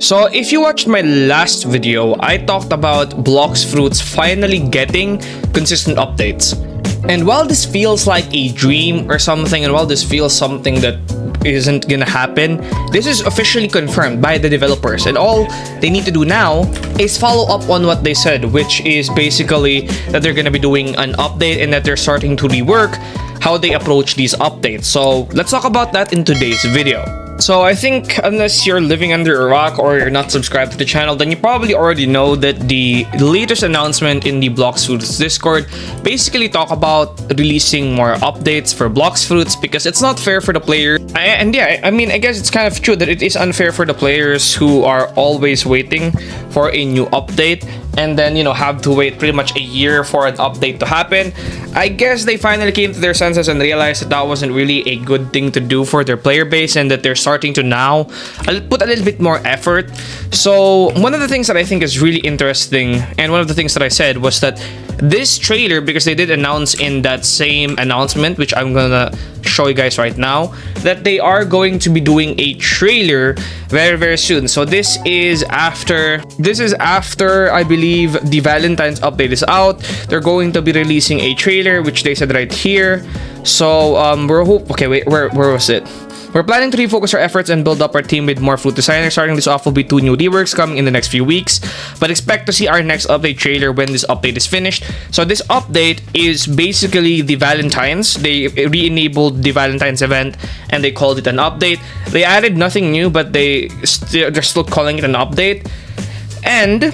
So if you watched my last video, I talked about bloxfruits finally getting consistent updates. And while this feels like a dream or something, and while this feels something that isn't gonna happen, this is officially confirmed by the developers, and all they need to do now is follow up on what they said, which is basically that they're gonna be doing an update and that they're starting to rework how they approach these updates. So let's talk about that in today's video. So I think unless you're living under a rock or you're not subscribed to the channel, then you probably already know that the latest announcement in the bloxfruits Discord basically talk about releasing more updates for bloxfruits because it's not fair for the player. And yeah, I mean, I guess it's kind of true that it is unfair for the players who are always waiting for a new update and then, have to wait pretty much a year for an update to happen. I guess they finally came to their senses and realized that that wasn't really a good thing to do for their player base, and that they're starting to now put a little bit more effort. So one of the things that I think is really interesting, and one of the things that I said, was that this trailer, because they did announce in that same announcement, which I'm gonna show you guys right now, that they are going to be doing a trailer very, very soon. So this is after I believe the Valentine's update is out. They're going to be releasing a trailer, which they said right here. So where was it? We're planning to refocus our efforts and build up our team with more fruit designers. Starting this off will be 2 new reworks coming in the next few weeks, but expect to see our next update trailer when this update is finished. So this update is basically the Valentine's. They re-enabled the Valentine's event and they called it an update. They added nothing new, but they're still calling it an update. And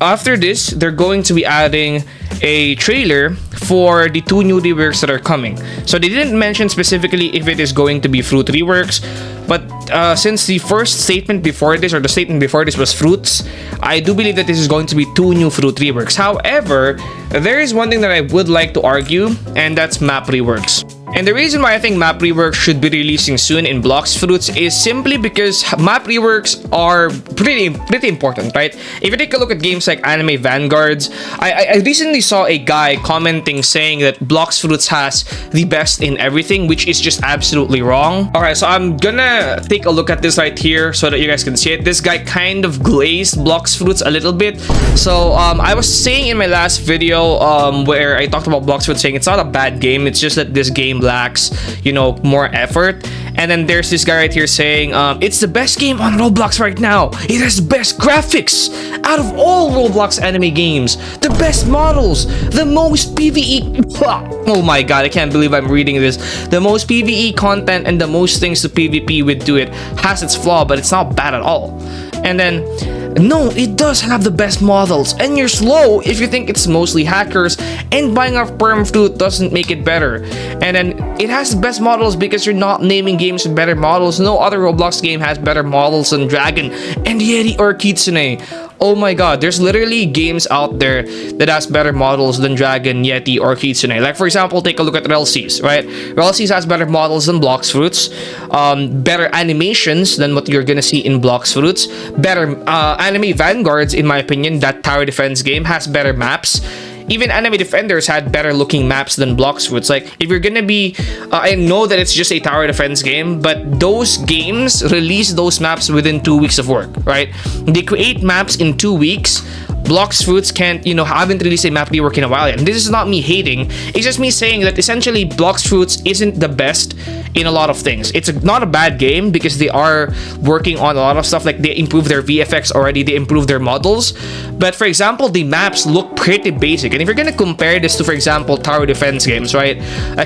after this, they're going to be adding a trailer for the 2 new reworks that are coming. So they didn't mention specifically if it is going to be fruit reworks, but since the first statement before this, or the statement before this, was fruits, I do believe that this is going to be 2 new fruit reworks. However, there is one thing that I would like to argue, and that's map reworks. And the reason why I think map reworks should be releasing soon in bloxfruits is simply because map reworks are pretty important, right? If you take a look at games like Anime Vanguards, I recently saw a guy commenting saying that bloxfruits has the best in everything, which is just absolutely wrong. Alright, so I'm gonna take a look at this right here so that you guys can see it. This guy kind of glazed bloxfruits a little bit. So I was saying in my last video where I talked about bloxfruits, saying it's not a bad game, it's just that this game lacks, more effort. And then there's this guy right here saying it's the best game on Roblox right now. It has the best graphics out of all Roblox anime games, the best models, the most PvE. Oh my god, I can't believe I'm reading this. The most PvE content and the most things to PvP with to it. Has its flaw, but it's not bad at all. And then, no, it does have the best models, and you're slow if you think it's mostly hackers, and buying off perm fruit doesn't make it better. And then it has the best models because you're not naming games with better models. No other Roblox game has better models than Dragon and Yeti or Kitsune. Oh my god, there's literally games out there that has better models than Dragon, Yeti, or Kitsune. Like, for example, take a look at Relseas, right? Relseas has better models than bloxfruits, better animations than what you're gonna see in bloxfruits, better Anime Vanguards, in my opinion. That tower defense game has better maps. Even Anime Defenders had better looking maps than bloxfruits. Like, if you're gonna be I know that it's just a tower defense game, but those games release those maps within 2 weeks of work, right? They create maps in 2 weeks. Bloxfruits can't, haven't released a map rework in a while yet. And this is not me hating, it's just me saying that essentially bloxfruits isn't the best in a lot of things. It's not a bad game because they are working on a lot of stuff. Like, they improved their VFX already, they improved their models. But for example, the maps look pretty basic. And if you're gonna compare this to, for example, tower defense games, right?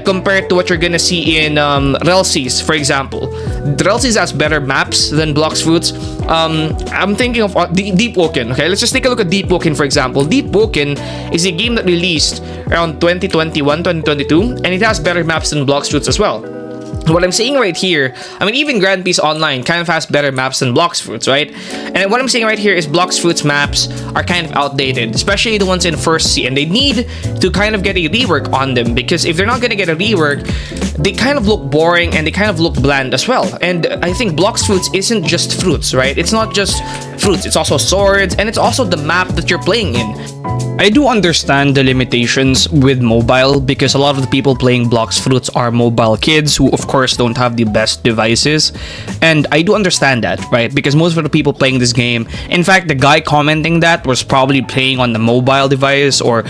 Compared to what you're gonna see in Relseas, for example. Relseas has better maps than bloxfruits. I'm thinking of Deep Woken. Okay, let's just take a look at Deep Woken, for example. Deep Woken is a game that released around 2021, 2022, and it has better maps than bloxfruits as well. What I'm saying right here, even Grand Peace Online kind of has better maps than bloxfruits, right? And what I'm saying right here is bloxfruits maps are kind of outdated, especially the ones in First Sea, and they need to kind of get a rework on them, because if they're not going to get a rework, they kind of look boring and they kind of look bland as well. And I think bloxfruits isn't just fruits, right? It's not just fruits, it's also swords, and it's also the map that you're playing in. I do understand the limitations with mobile because a lot of the people playing Blox Fruits are mobile kids who of course don't have the best devices, and I do understand that, right? Because most of the people playing this game, in fact the guy commenting that was probably playing on the mobile device, or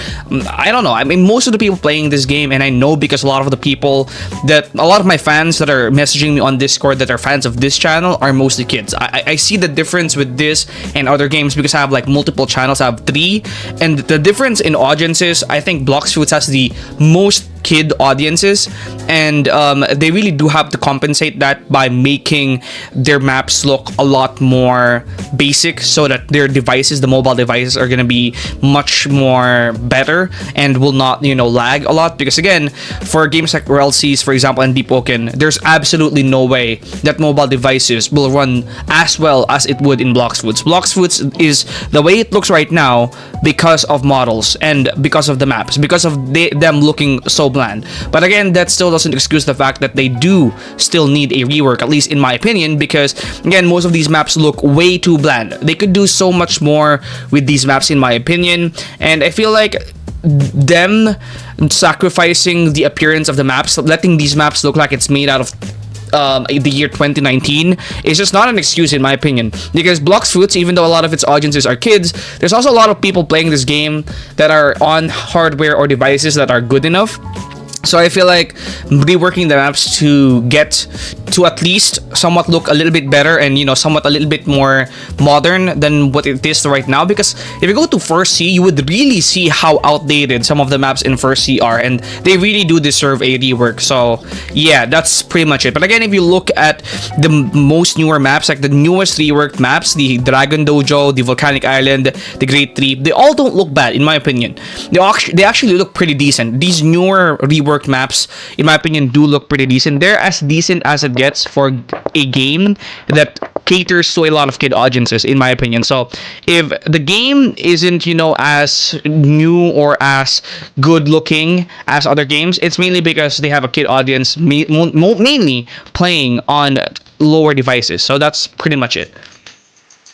I don't know. I mean, most of the people playing this game, and I know because a lot of my fans that are messaging me on Discord that are fans of this channel are mostly kids. I see the difference with this and other games because I have like multiple channels. I have 3, and the difference in audiences, I think Blox Fruits has the most kid audiences, and they really do have to compensate that by making their maps look a lot more basic so that their devices, the mobile devices, are gonna be much more better and will not, lag a lot. Because again, for games like RLCs, for example, and Deepwoken, there's absolutely no way that mobile devices will run as well as it would in Blox Fruits. Blox Fruits is the way it looks right now because of models and because of the maps, because of them looking so bland. But again, that still doesn't excuse the fact that they do still need a rework, at least in my opinion, because again, most of these maps look way too bland. They could do so much more with these maps, in my opinion, and I feel like them sacrificing the appearance of the maps, letting these maps look like it's made out of the year 2019 is just not an excuse, in my opinion, because Blox Fruits, even though a lot of its audiences are kids, there's also a lot of people playing this game that are on hardware or devices that are good enough. So I feel like reworking the maps to get to at least somewhat look a little bit better and somewhat a little bit more modern than what it is right now. Because if you go to First Sea, you would really see how outdated some of the maps in First Sea are, and they really do deserve a rework. So yeah, that's pretty much it. But again, if you look at the most newer maps, like the newest reworked maps, the Dragon Dojo, the Volcanic Island, the Great Tree, they all don't look bad, in my opinion. They actually look pretty decent. These newer reworked maps, in my opinion, do look pretty decent. They're as decent as it gets for a game that caters to a lot of kid audiences, in my opinion. So if the game isn't as new or as good looking as other games, it's mainly because they have a kid audience, mainly playing on lower devices. So that's pretty much it.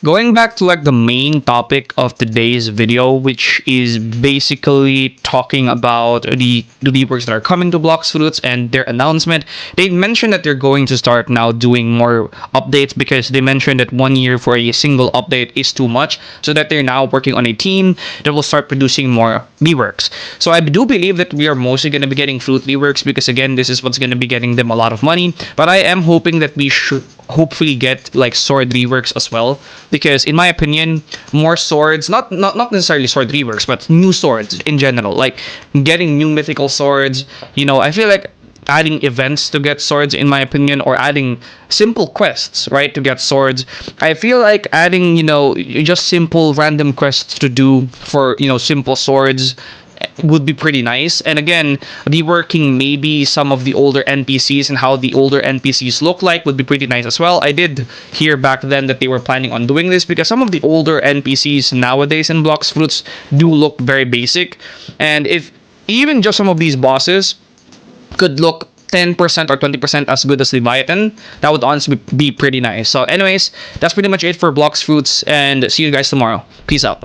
Going back to like the main topic of today's video, which is basically talking about the reworks that are coming to Blox Fruits and their announcement. They mentioned that they're going to start now doing more updates because they mentioned that 1 year for a single update is too much, so that they're now working on a team that will start producing more reworks. So I do believe that we are mostly going to be getting fruit reworks because again, this is what's going to be getting them a lot of money. But I am hoping that we should hopefully get like sword reworks as well, because in my opinion, more swords, not necessarily sword reworks, but new swords in general, like getting new mythical swords. I feel like adding events to get swords, in my opinion, or adding simple quests, right, to get swords. I feel like adding just simple random quests to do for simple swords would be pretty nice. And again, reworking maybe some of the older NPCs and how the older NPCs look like would be pretty nice as well. I did hear back then that they were planning on doing this because some of the older NPCs nowadays in Blox Fruits do look very basic, and if even just some of these bosses could look 10% or 20% as good as Leviathan, that would honestly be pretty nice. So anyways, that's pretty much it for Blox Fruits, and see you guys tomorrow. Peace out.